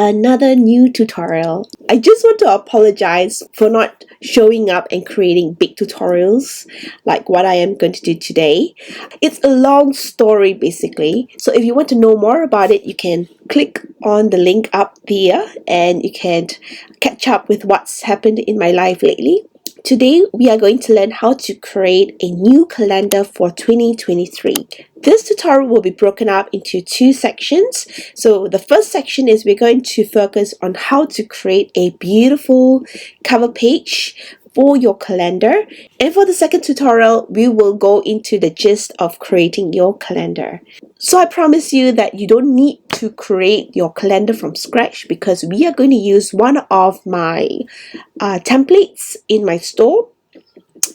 another new tutorial. I just want to apologize for not showing up and creating big tutorials like what I am going to do today. It's a long story basically, so if you want to know more about it, you can click on the link up there and you can catch up with what's happened in my life lately. Today, we are going to learn how to create a new calendar for 2023. This tutorial will be broken up into two sections. So the first section is we're going to focus on how to create a beautiful cover page for your calendar. And for the second tutorial, we will go into the gist of creating your calendar. So I promise you that you don't need to create your calendar from scratch because we are going to use one of my templates in my store,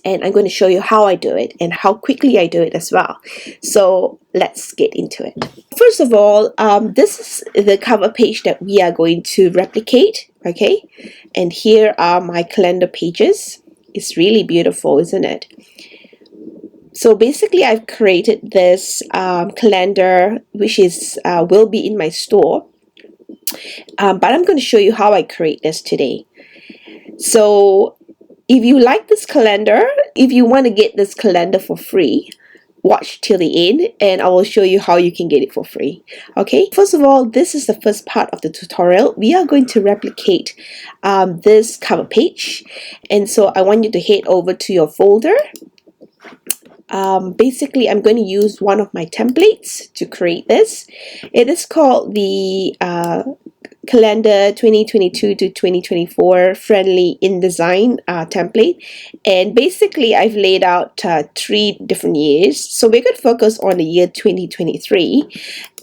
and I'm going to show you how I do it and how quickly I do it as well. So let's get into it. First of all, this is the cover page that we are going to replicate, okay? And here are my calendar pages. It's really beautiful, isn't it? So basically, I've created this calendar, which is will be in my store. But I'm going to show you how I create this today. So if you like this calendar, if you want to get this calendar for free, watch till the end and I will show you how you can get it for free. Okay, first of all, this is the first part of the tutorial. We are going to replicate this cover page, and so I want you to head over to your folder. Basically, I'm going to use one of my templates to create this. It is called the Calendar 2022 to 2024 Friendly InDesign template, and basically I've laid out 3 different years. So we're going to focus on the year 2023,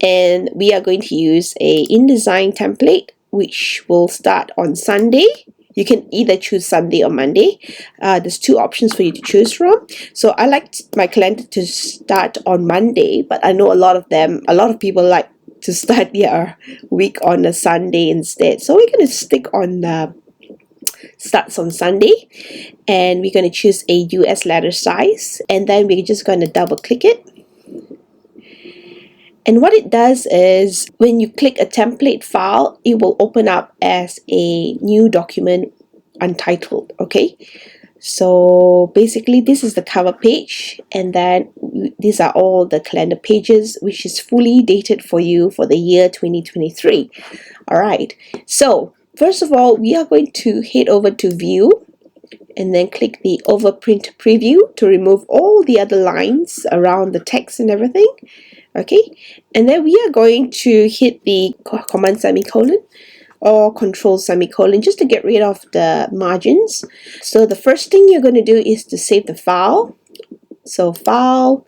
and we are going to use a InDesign template which will start on Sunday. You can either choose Sunday or Monday. There's 2 options for you to choose from. So I like my calendar to start on Monday, but I know a lot of people like to start their week on a Sunday instead. So we're going to stick on starts on Sunday, and we're going to choose a US letter size, and then we're just going to double click it. And what it does is when you click a template file, it will open up as a new document untitled. Okay, so basically this is the cover page, and then these are all the calendar pages, which is fully dated for you for the year 2023. All right, so first of all, we are going to head over to view and then click the overprint preview to remove all the other lines around the text and everything. Okay, and then we are going to hit the command semicolon or control semicolon just to get rid of the margins. So the first thing you're going to do is to save the file. So file,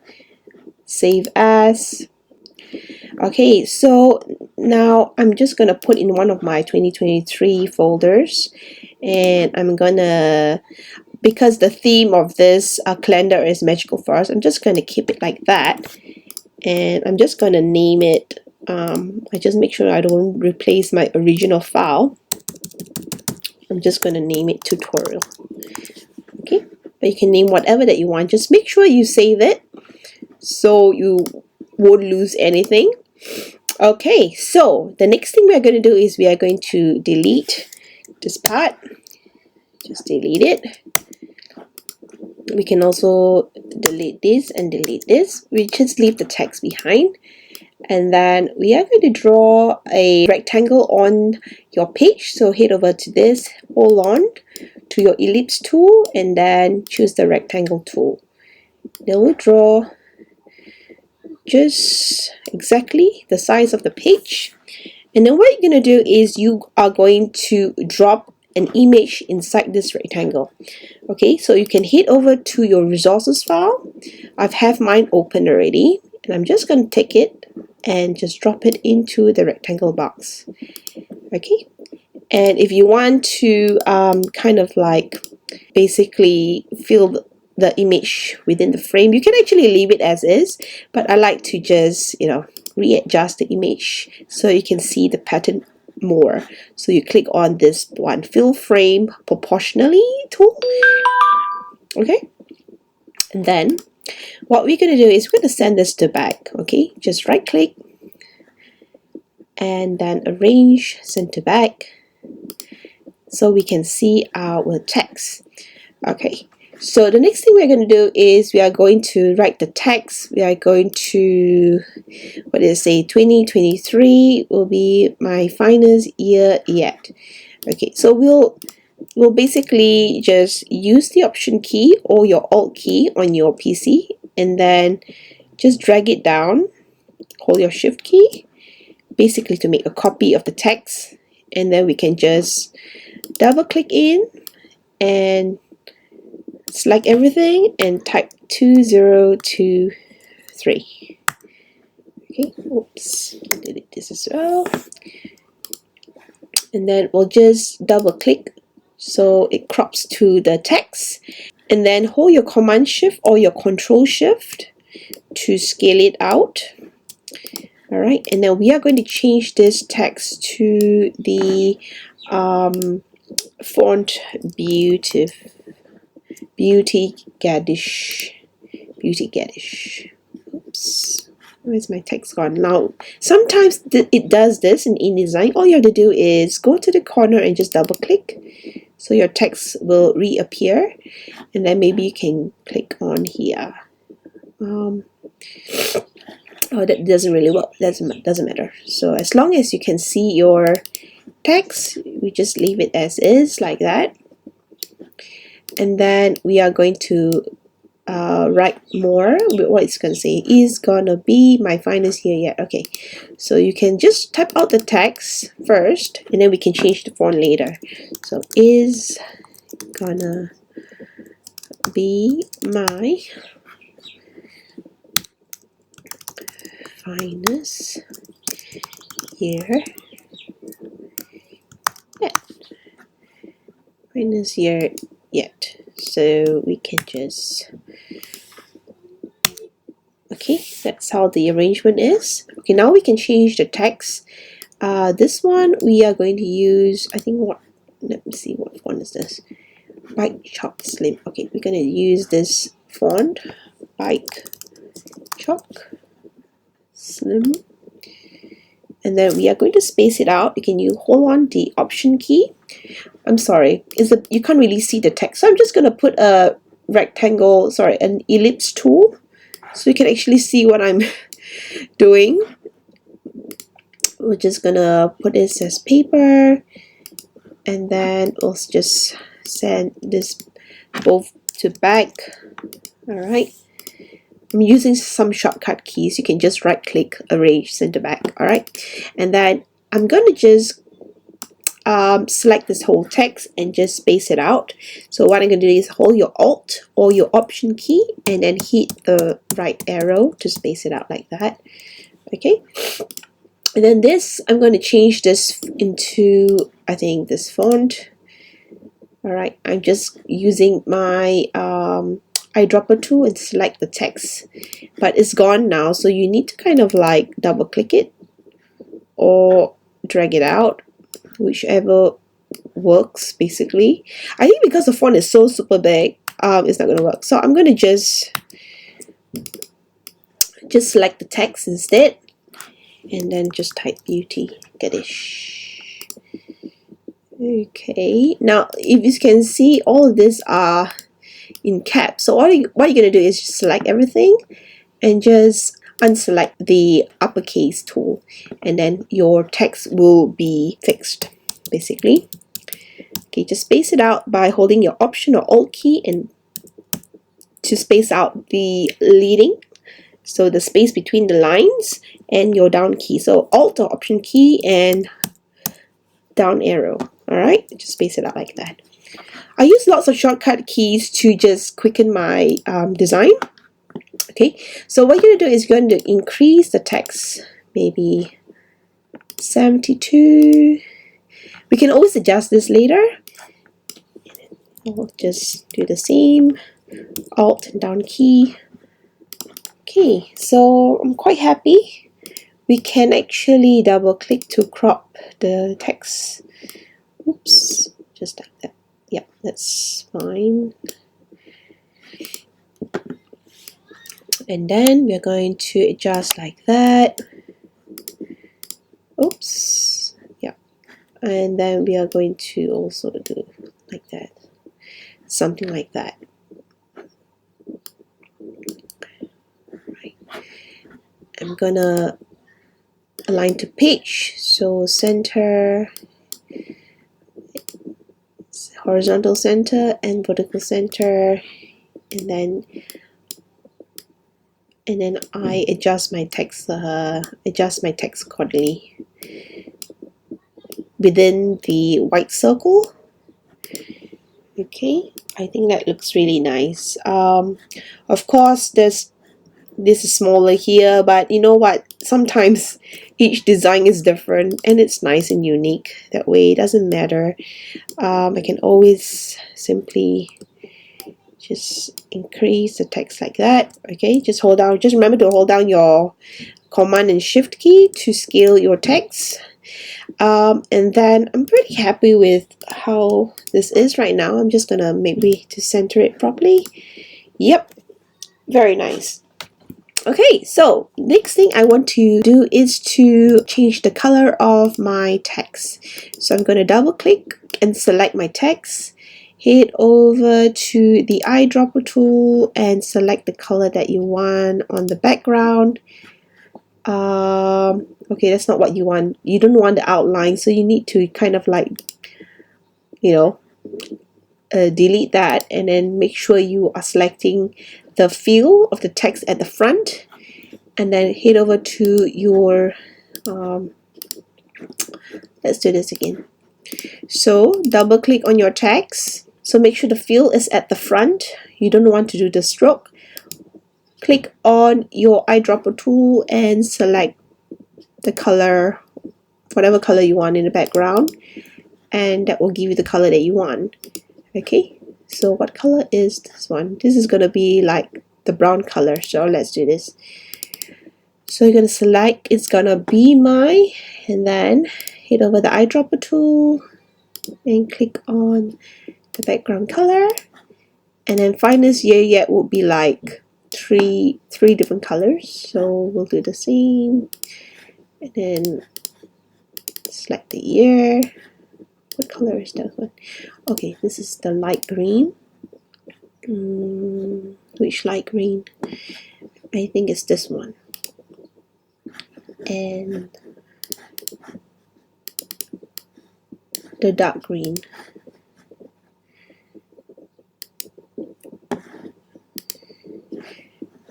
save as. Okay, so now I'm just going to put in one of my 2023 folders, and I'm gonna, because the theme of this calendar is magical forest, I'm just going to keep it like that, and I'm just going to name it I just make sure I don't replace my original file. I'm just going to name it tutorial. Okay, but you can name whatever that you want. Just make sure you save it so you won't lose anything. Okay, so the next thing we're going to do is we are going to delete this part. Just delete it. We can also delete this and delete this. We just leave the text behind. And then we are going to draw a rectangle on your page. So head over to this, hold on to your ellipse tool, and then choose the rectangle tool. Then we'll draw just exactly the size of the page. And then what you're going to do is you are going to drop an image inside this rectangle. Okay, so you can head over to your resources file. I have mine open already, and I'm just going to take it and just drop it into the rectangle box. Okay, and if you want to kind of like basically fill the image within the frame, you can actually leave it as is, but I like to just, you know, readjust the image so you can see the pattern more. So you click on this one, fill frame proportionally tool. Okay, and then what we're going to do is we're going to send this to back. Okay, just right click and then arrange center back so we can see our text. Okay, so the next thing we're going to do is we are going to write the text. We are going to, what did it say, 2023 will be my finest year yet. Okay, so we'll basically just use the Option key or your Alt key on your PC, and then just drag it down, hold your Shift key, basically to make a copy of the text, and then we can just double click in and select everything and type 2023. Okay, oops, delete this as well. And then we'll just double click so it crops to the text, and then hold your Command Shift or your Control Shift to scale it out. Alright, and then we are going to change this text to the font Beauty Gaddish. Oops, where's my text gone now? Sometimes it does this in InDesign. All you have to do is go to the corner and just double click, so your text will reappear, and then maybe you can click on here. Oh, that doesn't really work. Doesn't matter. So as long as you can see your text, we just leave it as is, like that. And then we are going to write more. What it's going to say is gonna be my finest year yet. Okay, so you can just type out the text first, and then we can change the font later. So is gonna be my finest year yet. Finest year yet. So we can just, okay, that's how the arrangement is. Okay, now we can change the text. This one we are going to use, I think, what, let me see, what font is this? Bike Chalk Slim. Okay, we're going to use this font, Bike Chalk Slim, and then we are going to space it out. You hold on the Option key. I'm sorry, you can't really see the text, so I'm just going to put a rectangle, sorry, an ellipse tool, so you can actually see what I'm doing. We're just gonna put this as paper, and then we'll just send this both to back. Alright, I'm using some shortcut keys. You can just right click, arrange, center back. Alright, and then I'm gonna just select this whole text and just space it out. So what I'm going to do is hold your Alt or your Option key and then hit the right arrow to space it out like that. Okay, and then this, I'm going to change this into, I think, this font. Alright, I'm just using my eyedropper tool and select the text, but it's gone now, so you need to kind of like double click it or drag it out, whichever works. Basically, I think because the font is so super big, it's not going to work. So I'm going to just select the text instead, and then just type Beauty Gaddish. Okay, now if you can see, all of these are in caps. So what you're going to do is just select everything and just unselect the uppercase tool, and then your text will be fixed, basically. Okay, just space it out by holding your Option or Alt key and to space out the leading, so the space between the lines, and your down key. So Alt or Option key and down arrow. Alright, just space it out like that. I use lots of shortcut keys to just quicken my design. Okay, so what you're going to do is you're going to increase the text, maybe 72. We can always adjust this later. I'll just do the same, Alt and down key. Okay, so I'm quite happy. We can actually double click to crop the text. Oops, just like that. Yeah, that's fine. And then we're going to adjust like that. Oops. Yeah. And then we are going to also do like that. Something like that. Right. I'm gonna align to page. So center, horizontal center and vertical center, and then I adjust my text accordingly within the white circle. Okay, I think that looks really nice. Of course, this is smaller here, but you know what? Sometimes each design is different, and it's nice and unique. That way, it doesn't matter. I can always simply just increase the text like that. Okay, just hold down. Just remember to hold down your Command and Shift key to scale your text. And then I'm pretty happy with how this is right now. I'm just gonna maybe to center it properly. Yep, very nice. Okay, so next thing I want to do is to change the color of my text. So I'm going to double click and select my text, head over to the eyedropper tool and select the color that you want on the background. Okay, that's not what you want. You don't want the outline, so you need to kind of like, you know, delete that, and then make sure you are selecting the feel of the text at the front, and then head over to your let's do this again. So double click on your text, so make sure the fill is at the front. You don't want to do the stroke. Click on your eyedropper tool and select the color, whatever color you want in the background, and that will give you the color that you want. Okay, so what color is this one? This is gonna be like the brown color, so let's do this. So you're gonna select, it's gonna be my, and then head over the eyedropper tool and click on the background color, and then finest year yet will be like three different colors. So we'll do the same, and then select the year. What color is that one? Okay, this is the light green. Which light green? I think it's this one. And the dark green.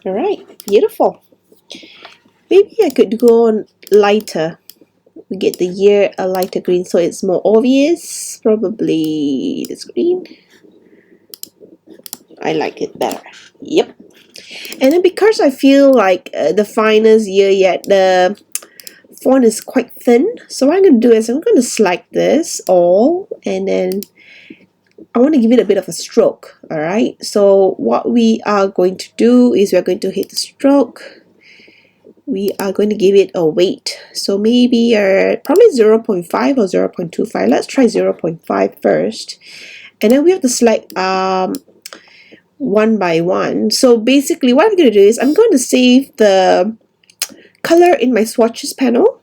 Alright, beautiful. Maybe I could go on lighter. We get the year a lighter green so it's more obvious. Probably this green. I like it better. Yep. And then because I feel like the finest year yet, the font is quite thin, so what I'm going to do is I'm going to select this all, and then I want to give it a bit of a stroke. Alright, so what we are going to do is we're going to hit the stroke. We are going to give it a weight, so maybe probably 0.5 or 0.25. Let's try 0.5 first, and then we have to select one by one. So basically what I'm going to do is I'm going to save the color in my swatches panel.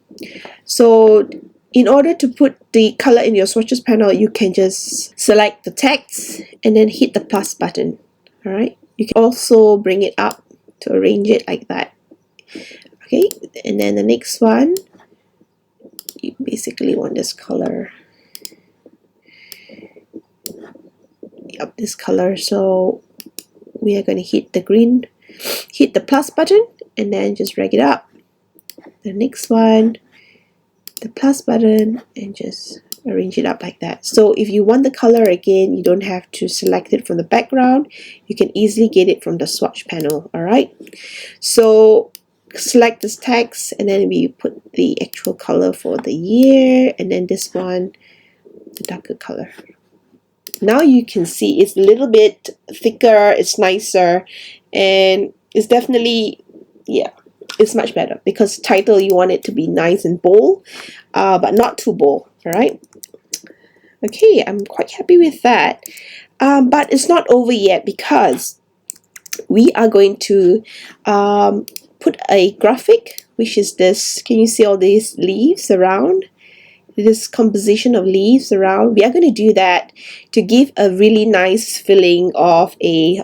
So in order to put the color in your swatches panel, you can just select the text and then hit the plus button. Alright, you can also bring it up to arrange it like that. Okay, and then the next one, you basically want this color. Yep, this color. So we are going to hit the green, hit the plus button, and then just drag it up. The next one, the plus button, and just arrange it up like that. So if you want the color again, you don't have to select it from the background. You can easily get it from the swatch panel. Alright, so select this text, and then we put the actual color for the year, and then this one, the darker color. Now you can see it's a little bit thicker, it's nicer, and it's definitely, yeah, it's much better, because title you want it to be nice and bold, but not too bold. Alright, okay, I'm quite happy with that, but it's not over yet, because we are going to put a graphic which is this. Can you see all these leaves around? This composition of leaves around. We are going to do that to give a really nice feeling of a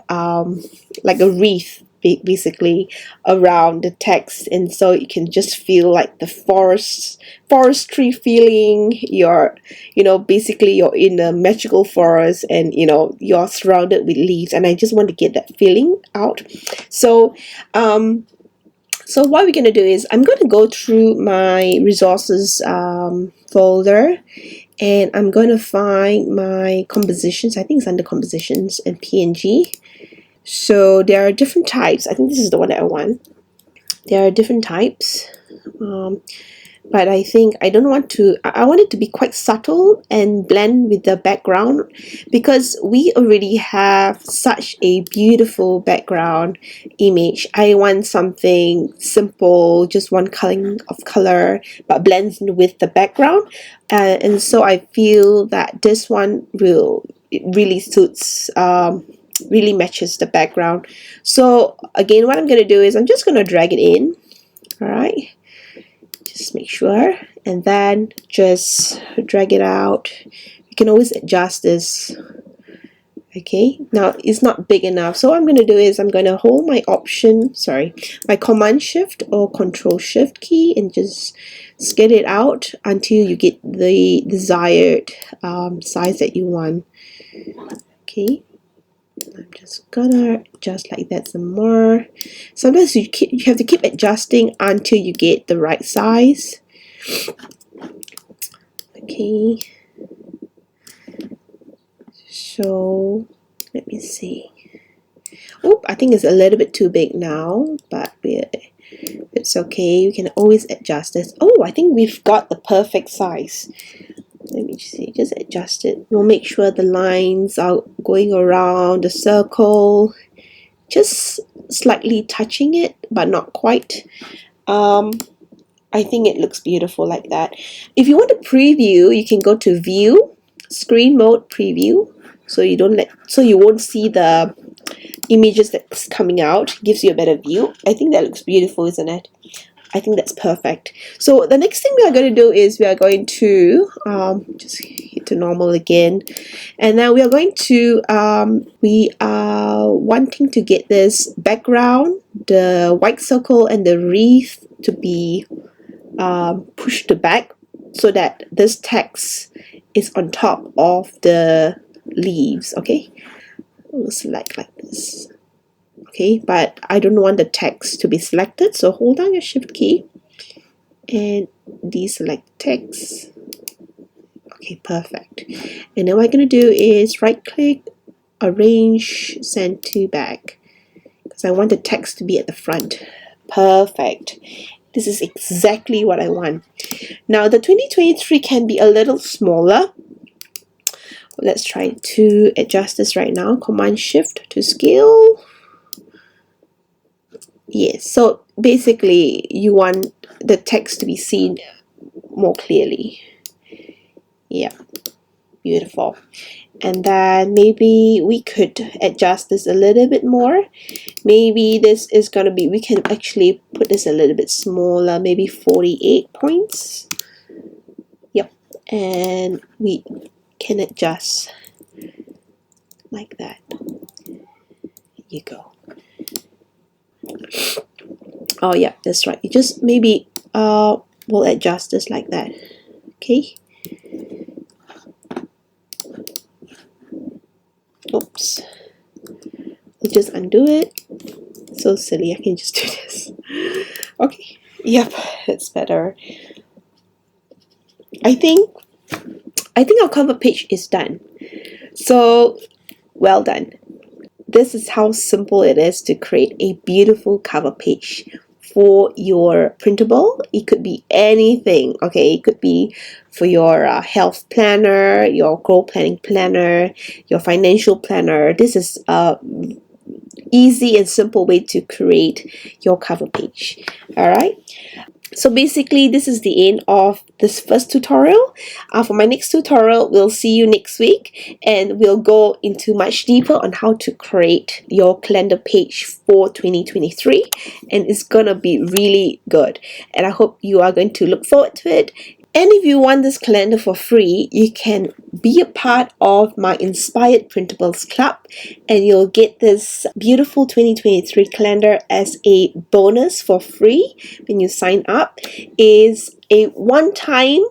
like a wreath basically around the text, and so you can just feel like the forestry feeling. You're, you know, basically you're in a magical forest, and you know you're surrounded with leaves, and I just want to get that feeling out. So so what we're going to do is I'm going to go through my resources folder, and I'm going to find my compositions. I think it's under compositions and PNG. So there are different types. I think this is the one that I want. There are different types, but I think I don't want to. I want it to be quite subtle and blend with the background, because we already have such a beautiful background image. I want something simple, just one culling of color, but blends in with the background, and so I feel that this one really suits. Really matches the background. So again, what I'm going to do is I'm just going to drag it in. All right, just make sure, and then just drag it out. You can always adjust this. Okay, now it's not big enough, so what I'm going to do is I'm going to hold my my Command Shift or Control Shift key, and just get it out until you get the desired size that you want. Okay, I'm just gonna adjust like that some more. Sometimes you have to keep adjusting until you get the right size. Okay, so let me see. Oh, I think it's a little bit too big now, but it's okay. We can always adjust this. Oh, I think we've got the perfect size. Let me see, just adjust it. We'll make sure the lines are going around the circle, just slightly touching it, but not quite. I think it looks beautiful like that. If you want to preview, you can go to View, Screen Mode, Preview, so you won't see the images that's coming out. It gives you a better view. I think that looks beautiful, isn't it? I think that's perfect. So the next thing we are going to do is we are going to just hit to normal again, and then we are going to we are wanting to get this background, the white circle and the wreath, to be pushed back so that this text is on top of the leaves. Okay, we'll select like this. Okay, but I don't want the text to be selected, so hold down your Shift key and deselect text. Okay, perfect. And then what I'm going to do is right click, arrange, send to back, because I want the text to be at the front. Perfect. This is exactly what I want. Now the 2023 can be a little smaller. Let's try to adjust this right now. Command Shift to scale. Yes, so basically you want the text to be seen more clearly. Yeah, beautiful. And then maybe we could adjust this a little bit more. Maybe this is going to be, we can actually put this a little bit smaller, maybe 48 points. Yep, and we can adjust like that. Here you go. Oh yeah, that's right. You just maybe we'll adjust this like that. Okay. Oops. We'll just undo it. So silly, I can just do this. Okay. Yep, it's better. I think our cover page is done. So well done. This is how simple it is to create a beautiful cover page for your printable. It could be anything. Okay, it could be for your health planner, your goal planning planner, your financial planner. This is a easy and simple way to create your cover page. All right. So basically, this is the end of this first tutorial. For my next tutorial, we'll see you next week, and we'll go into much deeper on how to create your calendar page for 2023, and it's gonna be really good, and I hope you are going to look forward to it. And if you want this calendar for free, you can be a part of my Inspired Printables Club, and you'll get this beautiful 2023 calendar as a bonus for free when you sign up. Is a one-time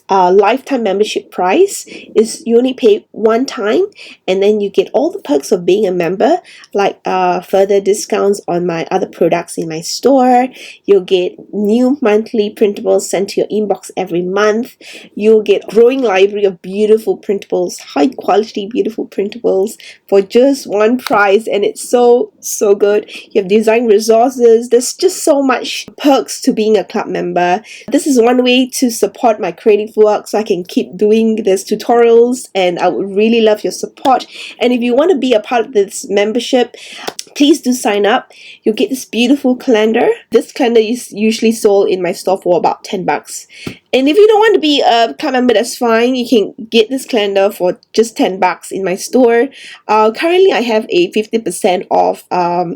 lifetime membership price. Is you only pay one time, and then you get all the perks of being a member, like further discounts on my other products in my store. You'll get new monthly printables sent to your inbox every month. You'll get a growing library of beautiful printables, high quality beautiful printables for just one price, and it's so good. You have design resources. There's just so much perks to being a club member. This is one way to support my creative work so I can keep doing these tutorials, and I would really love your support. And if you want to be a part of this membership, please do sign up. You'll get this beautiful calendar. This calendar is usually sold in my store for about $10. And if you don't want to be a club member, that's fine. You can get this calendar for just $10 in my store. Currently, I have a 50% off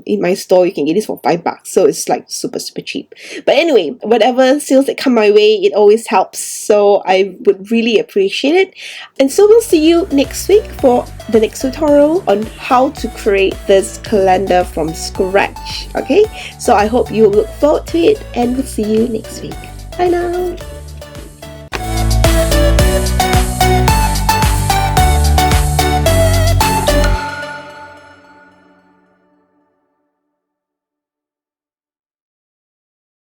in my store. You can get this for $5. So it's like super cheap. But anyway, whatever sales that come my way, it always helps. So I would really appreciate it. And so we'll see you next week for the next tutorial on how to create this calendar from scratch. Okay? So I hope you look forward to it, and we'll see you next week. Bye now.